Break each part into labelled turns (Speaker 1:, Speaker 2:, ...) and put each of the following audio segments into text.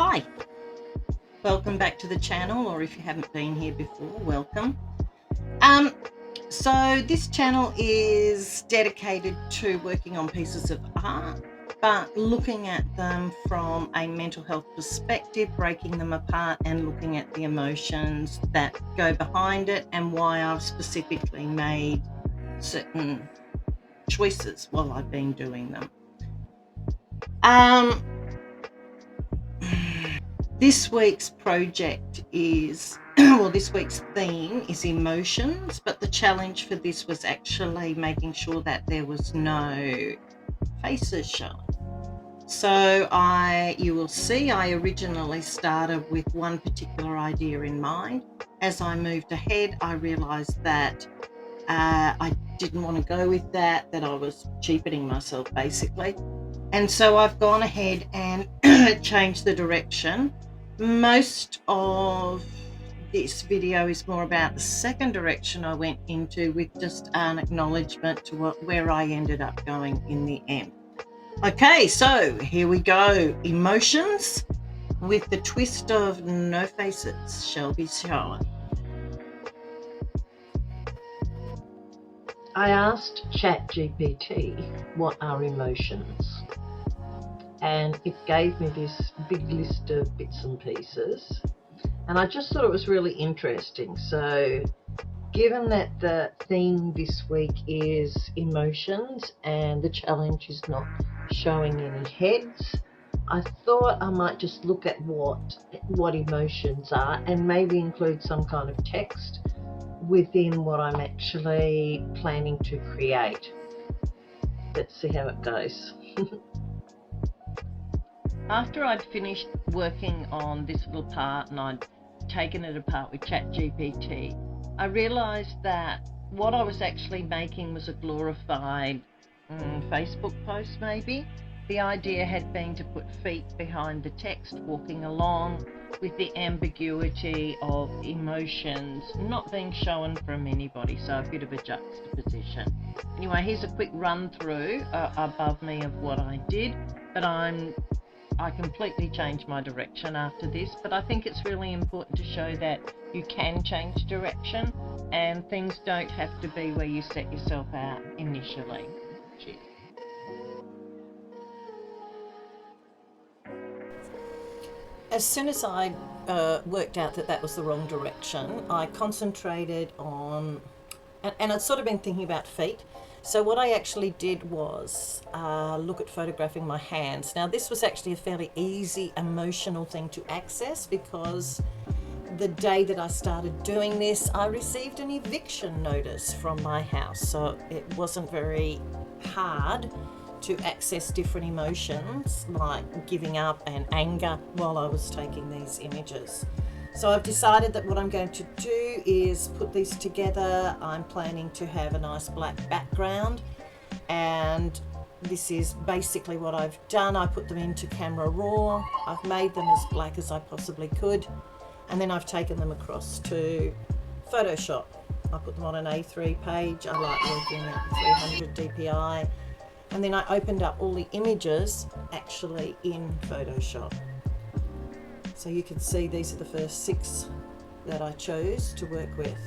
Speaker 1: Hi, welcome back to the channel, or if you haven't been here before, welcome. So this channel is dedicated to working on pieces of art, but looking at them from a mental health perspective, breaking them apart and looking at the emotions that go behind it and why I've specifically made certain choices while I've been doing them. This week's project is, well, this week's theme is emotions, but the challenge for this was actually making sure that there was no faces shown. So you will see I originally started with one particular idea in mind. As I moved ahead, I realized that I didn't want to go with that I was cheapening myself basically. And so I've gone ahead and changed the direction. Most of this video is more about the second direction I went into, with just an acknowledgement to where I ended up going in the end. Okay, so here we go. Emotions with the twist of no faces shall be shown.
Speaker 2: I asked ChatGPT what are emotions, and it gave me this big list of bits and pieces, and I just thought it was really interesting. So given that the theme this week is emotions and the challenge is not showing any heads, I thought I might just look at what emotions are and maybe include some kind of text within what I'm actually planning to create. Let's see how it goes.
Speaker 1: After I'd finished working on this little part and I'd taken it apart with ChatGPT, I realised that what I was actually making was a glorified Facebook post maybe. The idea had been to put feet behind the text, walking along, with the ambiguity of emotions not being shown from anybody, so a bit of a juxtaposition. Anyway, here's a quick run through above me of what I did, but I completely changed my direction after this, but I think it's really important to show that you can change direction and things don't have to be where you set yourself out initially. Cheers. As soon as I worked out that was the wrong direction, I concentrated on, and I'd sort of been thinking about feet. So what I actually did was look at photographing my hands. Now this was actually a fairly easy emotional thing to access, because the day that I started doing this, I received an eviction notice from my house. So it wasn't very hard to access different emotions like giving up and anger while I was taking these images. So I've decided that what I'm going to do is put these together. I'm planning to have a nice black background, and this is basically what I've done. I put them into Camera Raw. I've made them as black as I possibly could, and then I've taken them across to Photoshop. I put them on an A3 page. I like working at 300 dpi. And then I opened up all the images actually in Photoshop. So you can see these are the first 6 that I chose to work with.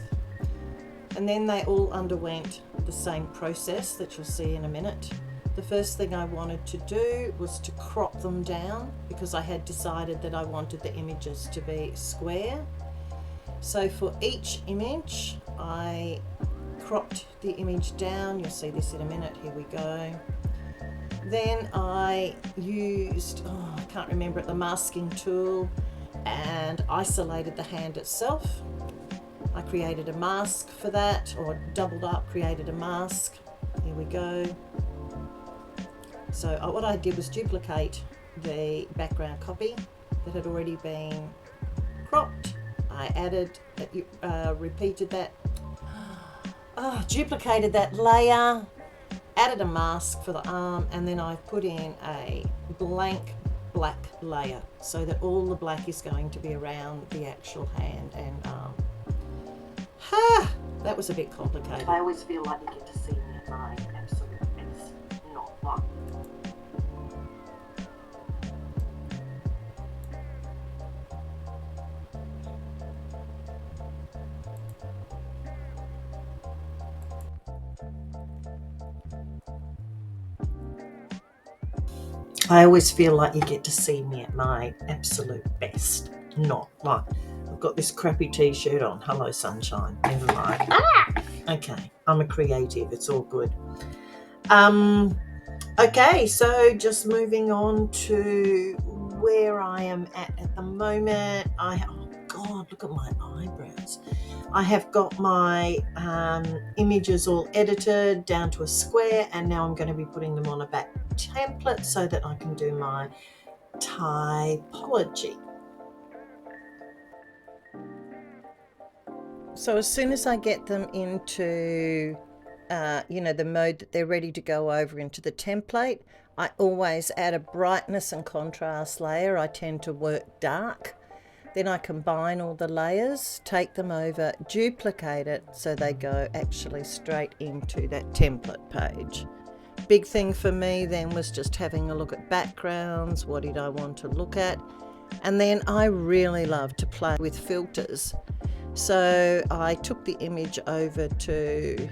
Speaker 1: And then they all underwent the same process that you'll see in a minute. The first thing I wanted to do was to crop them down, because I had decided that I wanted the images to be square. So for each image, I cropped the image down. You'll see this in a minute. Here we go. Then I used, I can't remember it, the masking tool, and isolated the hand itself. I created a mask for that, or doubled up, created a mask. Here we go. So what I did was duplicate the background copy that had already been cropped. I added, repeated that, duplicated that layer, added a mask for the arm, and then I've put in a blank black layer so that all the black is going to be around the actual hand and arm. That was a bit complicated. I always feel like you get to see me at my absolute best, not like. I always feel like you get to see me at my absolute best. Not like I've got this crappy t-shirt on. Hello, sunshine. Never mind. Okay, I'm a creative. It's all good. Okay, so just moving on to where I am at the moment. Oh God, look at my eyebrows. I have got my images all edited down to a square, and now I'm going to be putting them on a back template so that I can do my typology. So as soon as I get them into the mode that they're ready to go over into the template, I always add a brightness and contrast layer. I tend to work dark. Then I combine all the layers, take them over, duplicate it so they go actually straight into that template page. Big thing for me then was just having a look at backgrounds. What did I want to look at? And then I really love to play with filters. So I took the image over to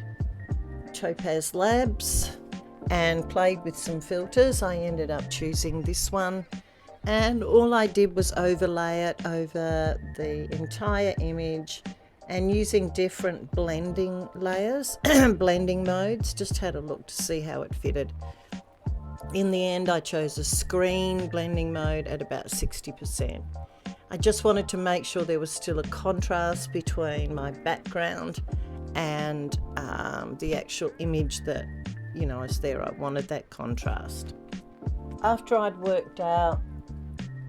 Speaker 1: Topaz Labs and played with some filters. I ended up choosing this one, and all I did was overlay it over the entire image and using different blending layers, blending modes, just had a look to see how it fitted. In the end, I chose a screen blending mode at about 60%. I just wanted to make sure there was still a contrast between my background and the actual image that, is there. I wanted that contrast. After I'd worked out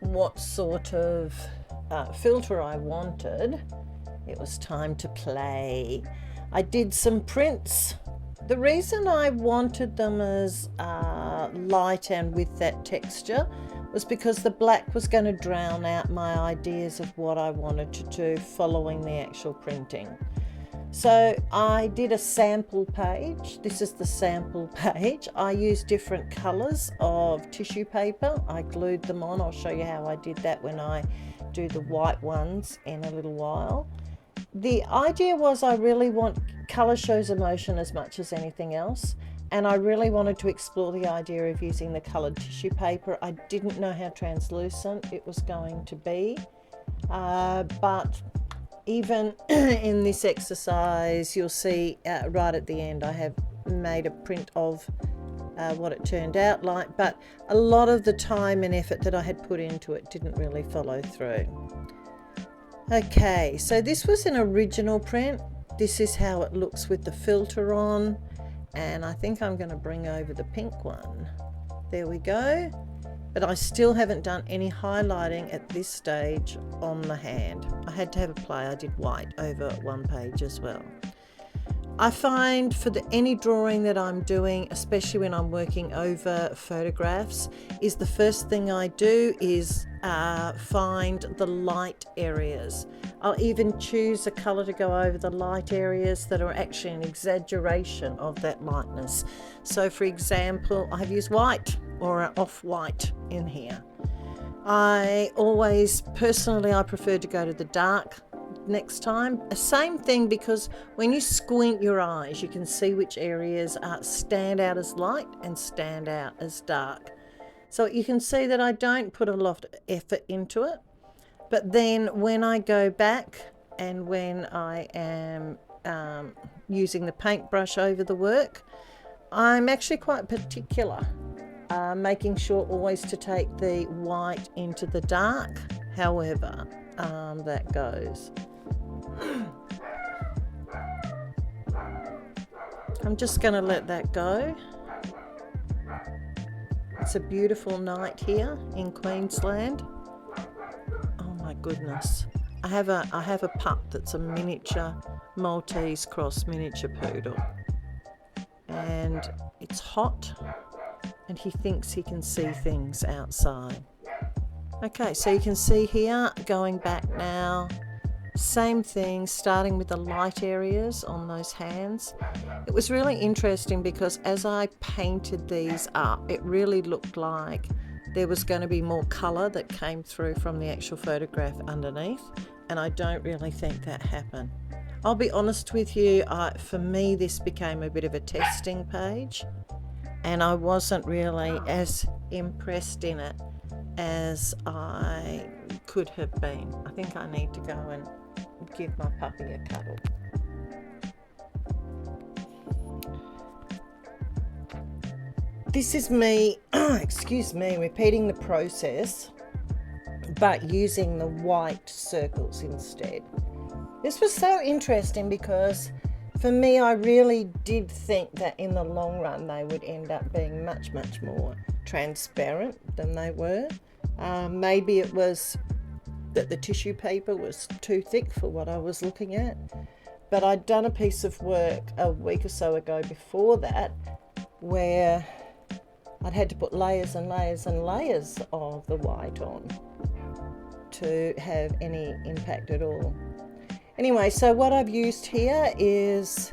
Speaker 1: what sort of filter I wanted, it was time to play. I did some prints. The reason I wanted them as light and with that texture was because the black was going to drown out my ideas of what I wanted to do following the actual printing. So I did a sample page. This is the sample page. I used different colours of tissue paper. I glued them on. I'll show you how I did that when I do the white ones in a little while. The idea was I really want colour shows emotion as much as anything else, and I really wanted to explore the idea of using the coloured tissue paper. I didn't know how translucent it was going to be, but even in this exercise, you'll see right at the end I have made a print of what it turned out like, but a lot of the time and effort that I had put into it didn't really follow through. Okay, so this was an original print. This is how it looks with the filter on, and I think I'm going to bring over the pink one. There we go. But I still haven't done any highlighting at this stage on the hand. I had to have a play. I did white over one page as well. I find for any drawing that I'm doing, especially when I'm working over photographs, is the first thing I do is find the light areas. I'll even choose a colour to go over the light areas that are actually an exaggeration of that lightness. So for example, I've used white or an off-white in here. I prefer to go to the dark next time. Same thing, because when you squint your eyes, you can see which areas stand out as light and stand out as dark. So you can see that I don't put a lot of effort into it. But then when I go back and when I am using the paintbrush over the work, I'm actually quite particular, making sure always to take the white into the dark, however that goes. I'm just going to let that go. It's a beautiful night here in Queensland. Oh my goodness. I have a pup that's a miniature Maltese cross miniature poodle. And it's hot and he thinks he can see things outside. Okay, so you can see here, going back now, same thing, starting with the light areas on those hands. It was really interesting because as I painted these up, it really looked like there was going to be more colour that came through from the actual photograph underneath, and I don't really think that happened. I'll be honest with you, for me this became a bit of a testing page, and I wasn't really as impressed in it as I could have been. I think I need to go and give my puppy a cuddle. This is me, excuse me, repeating the process, but using the white circles instead. This was so interesting because for me, I really did think that in the long run they would end up being much, much more transparent than they were. Maybe it was that the tissue paper was too thick for what I was looking at. But I'd done a piece of work a week or so ago before that where I'd had to put layers and layers and layers of the white on to have any impact at all. Anyway, so what I've used here is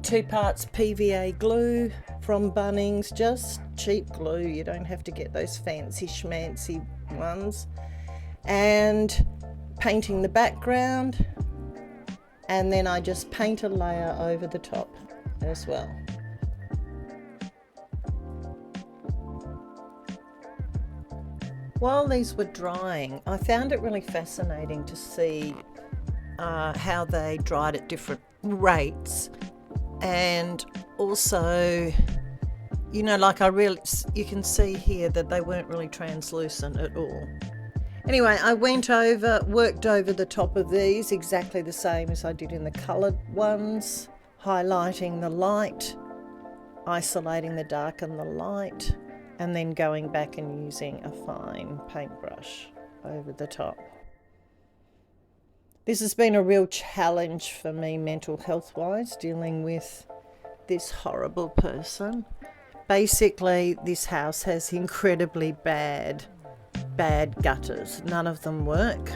Speaker 1: 2 parts PVA glue from Bunnings, just cheap glue. You don't have to get those fancy schmancy ones. And painting the background, and then I just paint a layer over the top as well. While these were drying, I found it really fascinating to see how they dried at different rates, and also, you know, like you can see here that they weren't really translucent at all. Anyway, I worked over the top of these exactly the same as I did in the coloured ones, highlighting the light, isolating the dark and the light, and then going back and using a fine paintbrush over the top. This has been a real challenge for me mental health-wise, dealing with this horrible person. Basically, this house has incredibly bad gutters. None of them work.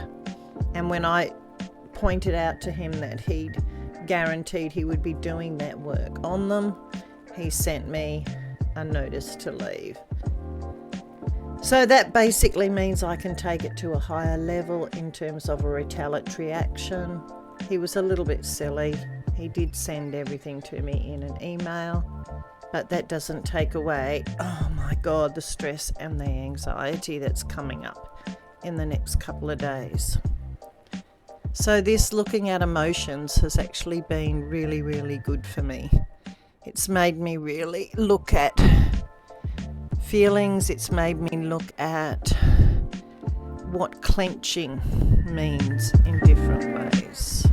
Speaker 1: And when I pointed out to him that he'd guaranteed he would be doing that work on them, he sent me a notice to leave. So that basically means I can take it to a higher level in terms of a retaliatory action. He was a little bit silly. He did send everything to me in an email, but that doesn't take away, oh my God, the stress and the anxiety that's coming up in the next couple of days. So this looking at emotions has actually been really, really good for me. It's made me really look at feelings. It's made me look at what clenching means in different ways.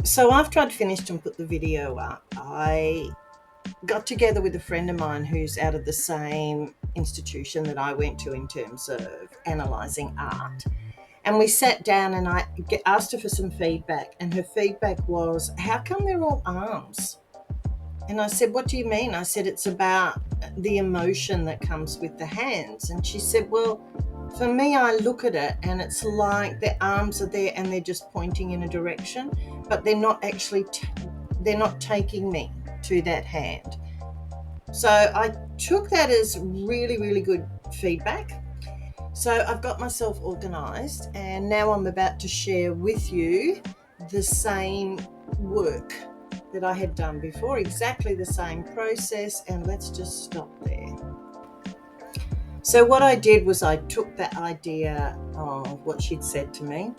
Speaker 1: So after I'd finished and put the video up, I got together with a friend of mine who's out of the same institution that I went to in terms of analysing art. And we sat down and I asked her for some feedback, and her feedback was, how come they're all arms? And I said, what do you mean? I said, it's about the emotion that comes with the hands. And she said, well, for me, I look at it and it's like their arms are there and they're just pointing in a direction, but they're not actually, they're not taking me to that hand. So I took that as really, really good feedback. So I've got myself organised, and now I'm about to share with you the same work that I had done before, exactly the same process, and let's just stop there. So what I did was I took that idea of what she'd said to me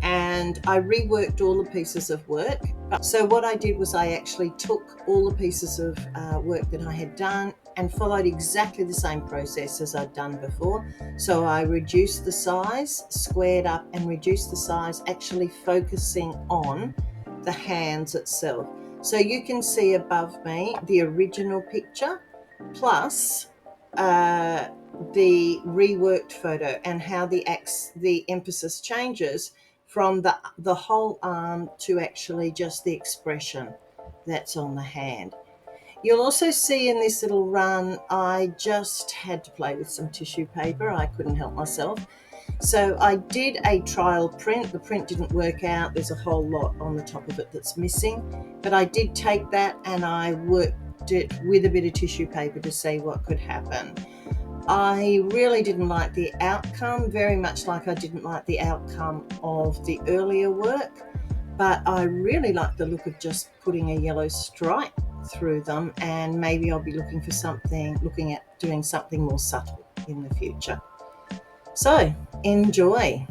Speaker 1: and I reworked all the pieces of work. So what I did was I actually took all the pieces of work that I had done and followed exactly the same process as I'd done before. So I reduced the size, squared up and reduced the size, actually focusing on the hands itself. So you can see above me the original picture plus the reworked photo and how the emphasis changes from the whole arm to actually just the expression. that's on the hand. You'll also see in this little run, I just had to play with some tissue paper. I couldn't help myself. So I did a trial print. The print didn't work out. There's a whole lot on the top of it that's missing. But I did take that and I worked it with a bit of tissue paper to see what could happen. I really didn't like the outcome, very much like I didn't like the outcome of the earlier work, but I really like the look of just putting a yellow stripe through them, and maybe I'll be looking at doing something more subtle in the future. So enjoy.